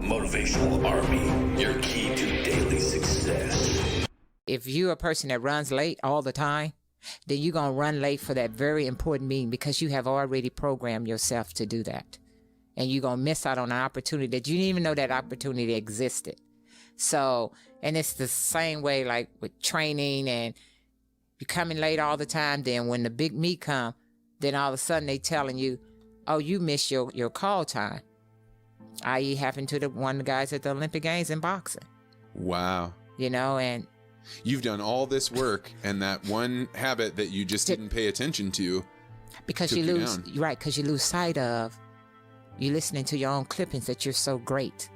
Motivational Army, your key to daily success. If you're a person that runs late all the time, then you're going to run late for that very important meeting because you have already programmed yourself to do that. And you're going to miss out on an opportunity that you didn't even know that opportunity existed. So, and it's the same way like with training, and you're coming late all the time. Then when the big meet come, then all of a sudden they telling you, oh, you missed your call time. I.e. happened to one of the guys at the Olympic Games in boxing. Wow. You know, and you've done all this work, and that one habit that you just didn't pay attention to, because you lose, right? Because you lose sight of you listening to your own clippings that you're so great,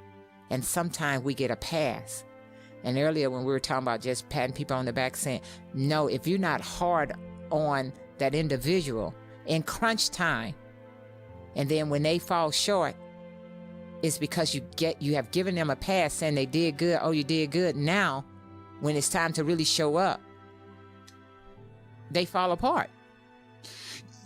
and sometimes we get a pass. And earlier when we were talking about just patting people on the back, saying, no, if you're not hard on that individual in crunch time, and then when they fall short, it's because you have given them a pass saying they did good. Oh, you did good. Now, when it's time to really show up, they fall apart.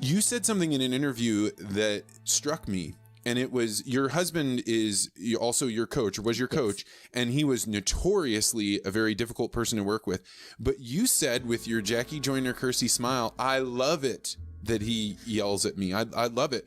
You said something in an interview that struck me, and it was your husband is also your coach, or was your coach, and he was notoriously a very difficult person to work with. But you said with your Jackie Joyner-Kersee smile, I love it that he yells at me. I love it.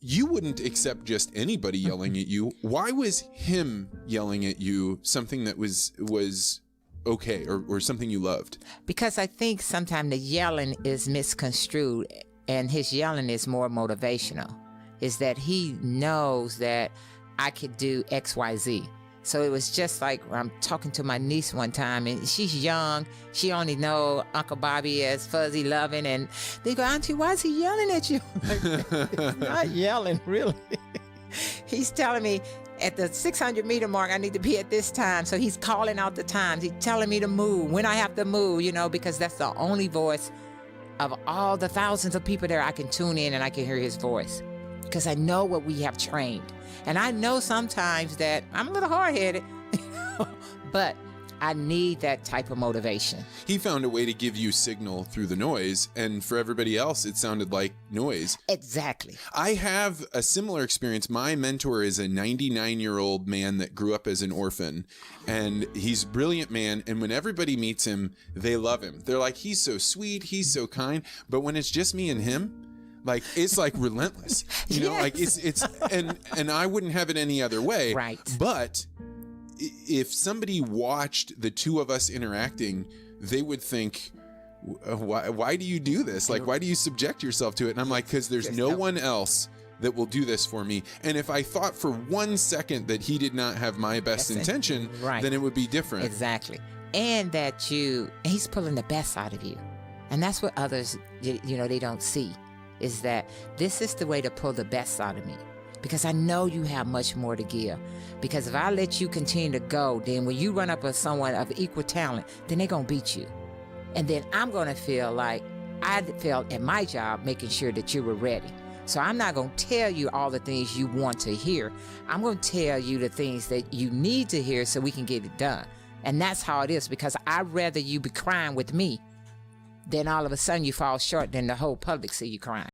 You wouldn't accept just anybody yelling at you. Why was him yelling at you something that was okay, or something you loved? Because I think sometimes the yelling is misconstrued, and his yelling is more motivational. Is that he knows that I could do X, Y, Z. So it was just like I'm talking to my niece one time, and she's young. She only know Uncle Bobby as fuzzy loving, and they go, Auntie, why is he yelling at you? He's not yelling, really. He's telling me at the 600-meter mark, I need to be at this time. So he's calling out the times. He's telling me to move, when I have to move, you know, because that's the only voice of all the thousands of people there I can tune in and I can hear his voice. Because I know what we have trained. And I know sometimes that I'm a little hard-headed, but I need that type of motivation. He found a way to give you signal through the noise, and for everybody else, it sounded like noise. Exactly. I have a similar experience. My mentor is a 99-year-old man that grew up as an orphan, and he's a brilliant man, and when everybody meets him, they love him. They're like, he's so sweet, he's so kind, but when it's just me and him, like, it's like relentless, you know, like it's, and I wouldn't have it any other way. Right. But if somebody watched the two of us interacting, they would think, why do you do this? Like, why do you subject yourself to it? And I'm like, because there's no one else that will do this for me. And if I thought for 1 second that he did not have my best intention, then it would be different. Exactly. And that he's pulling the best out of you. And that's what others, you know, they don't see. Is that this is the way to pull the best out of me, because I know you have much more to give. Because if I let you continue to go, then when you run up with someone of equal talent, then they're going to beat you. And then I'm going to feel like I felt at my job making sure that you were ready. So I'm not going to tell you all the things you want to hear. I'm going to tell you the things that you need to hear so we can get it done. And that's how it is, because I'd rather you be crying with me then all of a sudden you fall short, then the whole public see you crying.